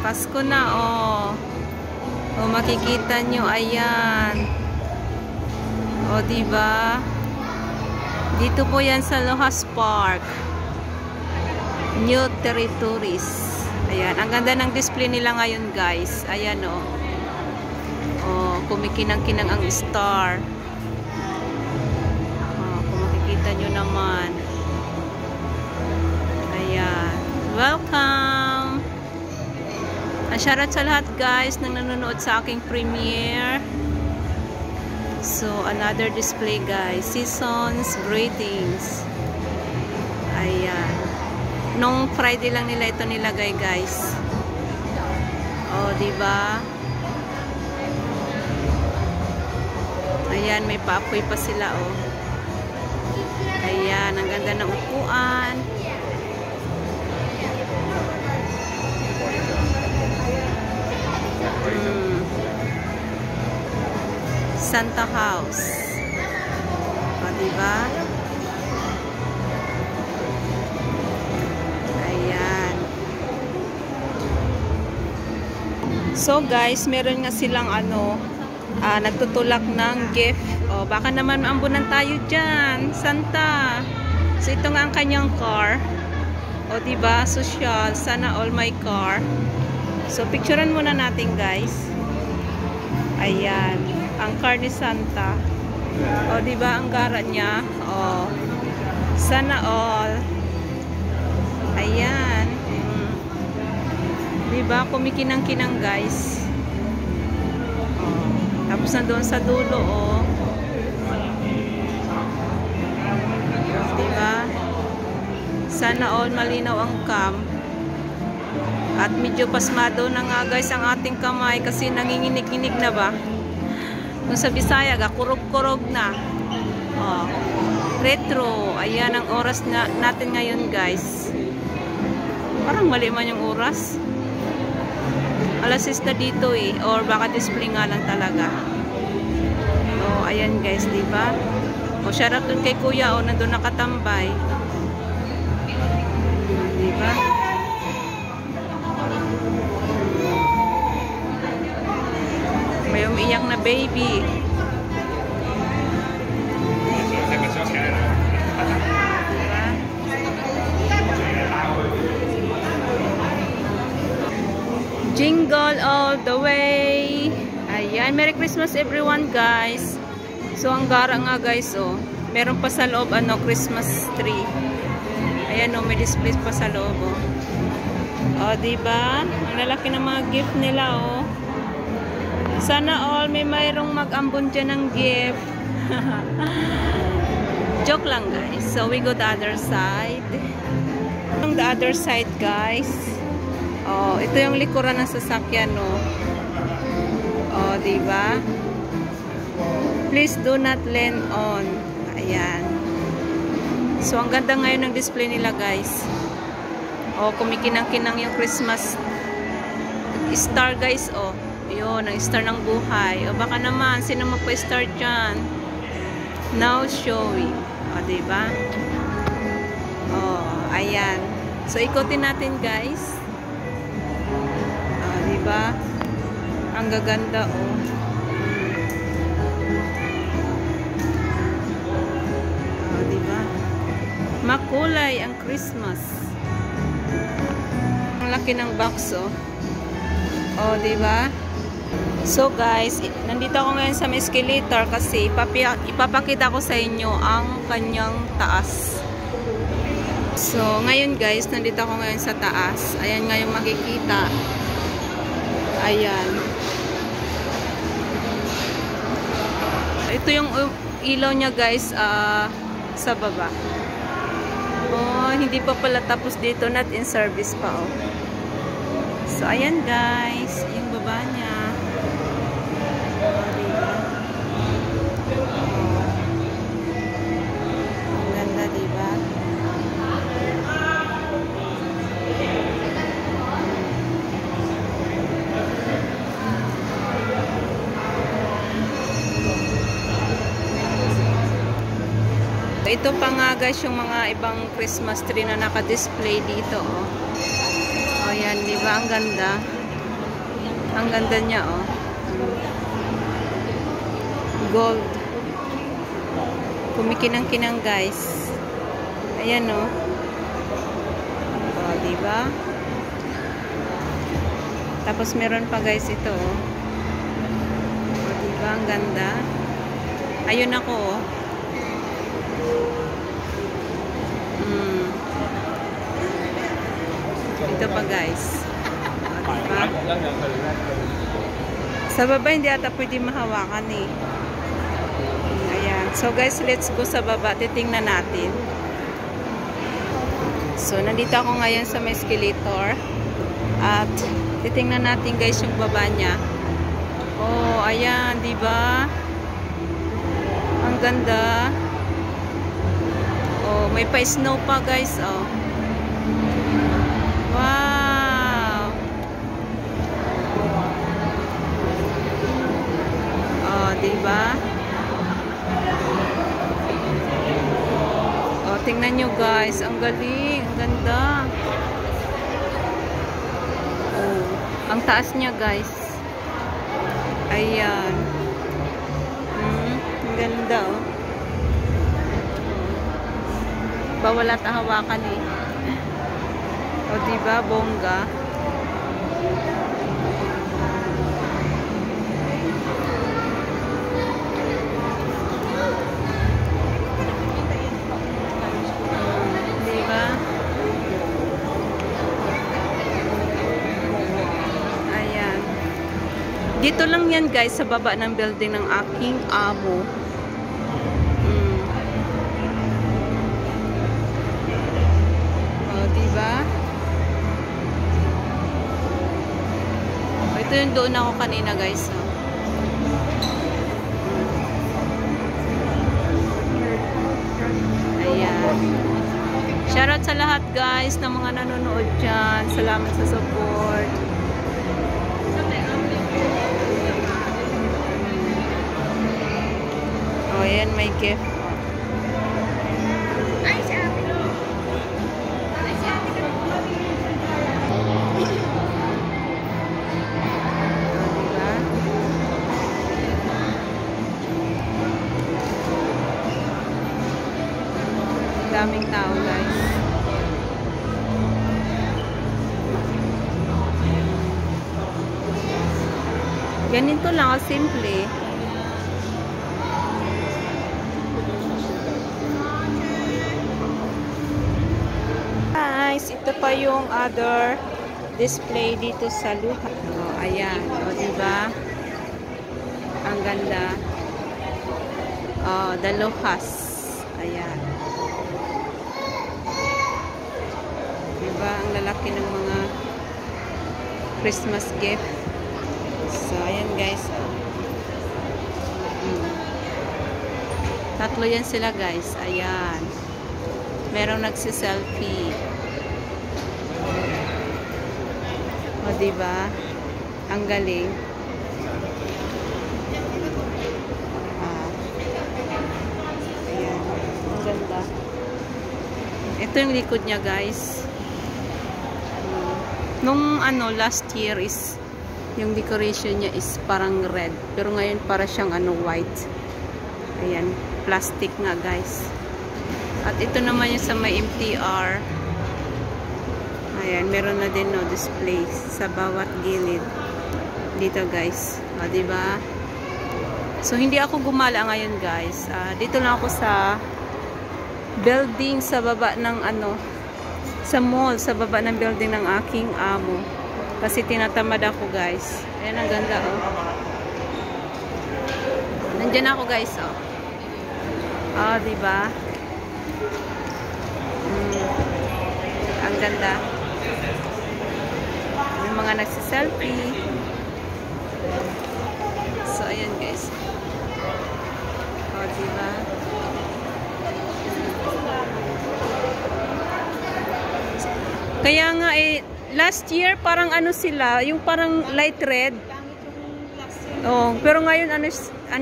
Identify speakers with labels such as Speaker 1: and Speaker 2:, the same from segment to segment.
Speaker 1: Pasko na, oh. Oh, makikita nyo, ayan. Oh, diba? Dito po yan sa Lohas Park. New Territories. Ayan, ang ganda ng display nila ngayon, guys. Ayan, oh. Oh, kumikinang-kinang ang star. Oh, kung makikita nyo naman. Ayan. Welcome! Shoutout sa lahat, guys, nang nanonood sa aking premiere. So, another display, guys. Seasons greetings. Ayan. Nung Friday lang nila ito nilagay, guys. Oh, diba? Ayan, may paapoy pa sila, oh. Ayan, ang ganda ng upuan. Santa House. O, diba? Ayan. So, guys, meron nga silang nagtutulak ng gift. O, baka naman maambunan tayo dyan. Santa. So, ito nga ang kanyang car. O, diba? Social. Sana all my car. So, picturean muna natin, guys. Ayan. Ang car ni Santa. O, diba ang gara niya? O, sana all. Ayan. Diba? Kumikinang-kinang, guys. O, tapos nandoon sa dulo, o. Diba? Sana all malinaw ang cam. At medyo pasmado na nga, guys, ang ating kamay kasi nanginginig-inig na ba? Kung sa Bisaya, kurog-kurog na. Oh, retro. Ayan ang oras natin ngayon, guys. Parang mali man yung oras. Alas 6 na dito, eh. Or baka display nga lang talaga. Oh, ayan, guys, diba? O, shoutout dun kay Kuya, o, nandun nakatambay. Diba? May umiiyak na baby. Jingle all the way. Ayan, Merry Christmas everyone, guys. So, ang gara nga, guys, oh. Meron pa sa loob, Christmas tree. Ayan, oh, may display pa sa loob, oh. Oh, diba? Ang lalaki ng mga gift nila, oh. Sana all may mayroong mag-ambon dyan ng gift. Joke lang, guys. So, we go the other side. On the other side, guys. Oh, ito yung likuran ng sasakyan, no. Oh, diba? Please do not lean on. Ayan. So, ang ganda ngayon ng display nila, guys. Oh, kumikinang-kinang yung Christmas star, guys, oh. Yun, ang star ng buhay. O baka naman, sino magpa-star dyan? Now showing. O, diba? O, ayan. So, ikutin natin, guys. O, diba? Ang gaganda, o. O, diba? Makulay ang Christmas. Ang laki ng box, o. O, diba? So, guys, nandito ako ngayon sa escalator kasi ipapakita ko sa inyo ang kanyang taas. So, ngayon, guys, nandito ako ngayon sa taas. Ayan nga yung makikita. Ayan. Ito yung ilaw niya, guys, sa baba. Oh, hindi pa pala tapos dito. Not in service pa, oh. So, ayan, guys. Yung baba niya. Ang ganda, diba? Ito pa nga, guys, yung mga ibang Christmas tree na naka-display dito, oh. O, yan, diba? Ang ganda. Ang ganda niya, oh. Gold. Kumikinang-kinang, guys. Ayan, oh. Oh, diba? Tapos meron pa, guys, ito, oh. Oh, diba? Ang ganda. Ayun ako, oh. Ito pa, guys. Oh, diba? Sa baba, hindi ata pwede mahawakan, eh. Ayan. So, guys, let's go sa baba. Titingnan natin. So, nandito ako ngayon sa may escalator. At, titingnan natin, guys, yung baba niya. Oh, ayan. Diba? Ang ganda. Oh, may pa-snow pa, guys. Oh. Wow! Oh, diba? Oh, tingnan nyo, guys. Ang galing. Ang ganda. Oh, ang taas niya, guys. Ayan. Ang ganda, oh. Bawal at hawakan, eh. O, diba, bongga? Diba? Ayan. Dito lang yan, guys, sa baba ng building ng aking amo. O, diba? Ito yung doon ako kanina, guys. Ayan. Shoutout sa lahat, guys, ng mga nanonood dyan. Salamat sa support. Oh, ayan, may gift. Daming tao, guys. Ganito lang, simple. Guys, ito pa yung other display dito sa luha. Oh, ayan. O, diba? Ang ganda. Oh, the Luhas. Ayan. Diba? Ang lalaki ng mga Christmas gift. So, ayan, guys. Tatlo yan sila, guys. Ayan. Merong nagsiselfie. O, diba? Ang galing. Ayan. Ang ganda. Ito yung likod niya, guys. Nung last year is yung decoration niya is parang red. Pero ngayon para siyang white. Ayan. Plastic nga, guys. At ito naman yung sa may MTR. Ayan. Meron na din display sa bawat gilid. Dito, guys. O, diba? So, hindi ako gumala ngayon, guys. Dito lang ako sa building sa baba ng sa mall, sa baba ng building ng aking amo. Kasi tinatamad ako, guys. Ayan, ang ganda, oh. Nandyan ako, guys, oh. Oh, diba? Ang ganda. May mga nagsiselfie. So, ayan, guys. Oh, diba? Kaya nga, last year, parang sila, yung parang light red. Oh, pero ngayon, ano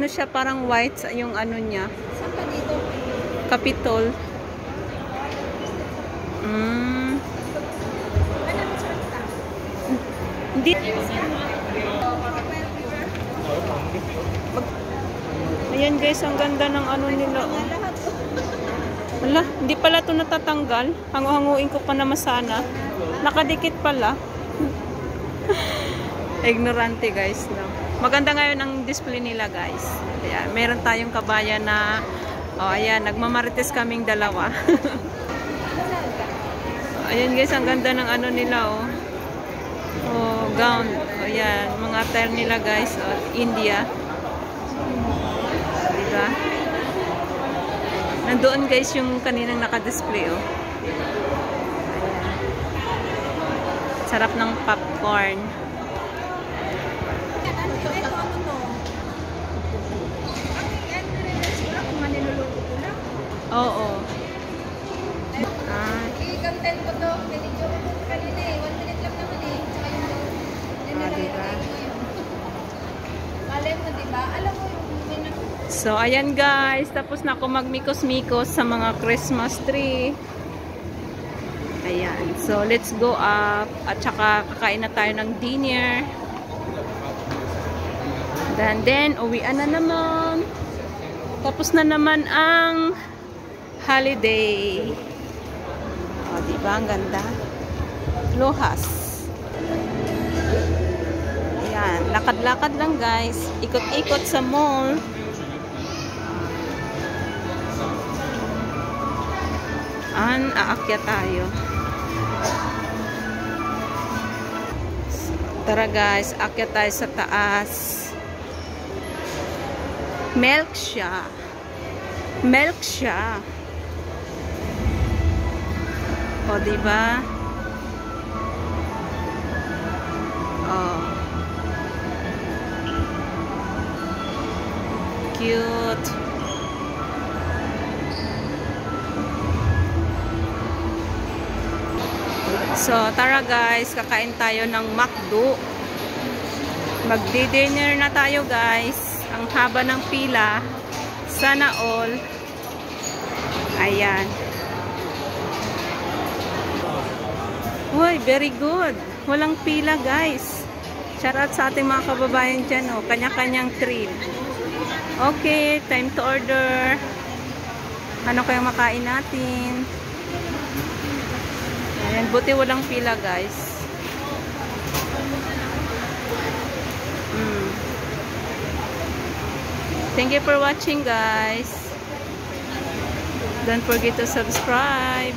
Speaker 1: siya, parang white, yung niya.
Speaker 2: Saan ka dito?
Speaker 1: Capitol. Hindi. Ayan guys, ang ganda ng ano nila. Oh. Wala, hindi pala ito natatanggal. Hangu-hanguin ko pa naman sana. Nakadikit pala. Ignorante guys. No? Maganda ngayon ang display nila guys. Ayan, meron tayong kabayan na, oh ayan, nagmamarites kaming dalawa. Ayan guys, ang ganda ng ano nila oh. Oh, gown. Ayan, mga attire nila guys. Oh, India. Diba? Nandoon guys yung kaninang naka-display oh. Sarap ng popcorn. Oo.
Speaker 2: I-content ko to. Pinidyo ko kanina eh. 1 minute lang naman eh. Tsaka yung
Speaker 1: Diba?
Speaker 2: Malay mo diba? Alam mo yung
Speaker 1: So, ayan guys. Tapos na ako magmikos-mikos sa mga Christmas tree. Ayan. So, let's go up. At saka, kakain na tayo ng dinner. Then, uwian na naman. Tapos na naman ang holiday. O, diba? Ang ganda. Lohas. Ayan. Lakad-lakad lang guys. Ikot-ikot sa mall. Aakyat tayo. Tara guys, aakyat tayo sa taas. Milk siya. Milk siya. O, diba? Oh. Cute. So, tara guys, kakain tayo ng McDo. Magdi-dinner na tayo guys. Ang haba ng pila. Sana all. Ayan. Uy, very good. Walang pila guys. Shout out sa ating mga kababayan dyan. Oh. Kanya-kanyang treat. Okay, time to order. Ano kayang makain natin? Ayan, buti walang pila guys. Thank you for watching guys. Don't forget to subscribe.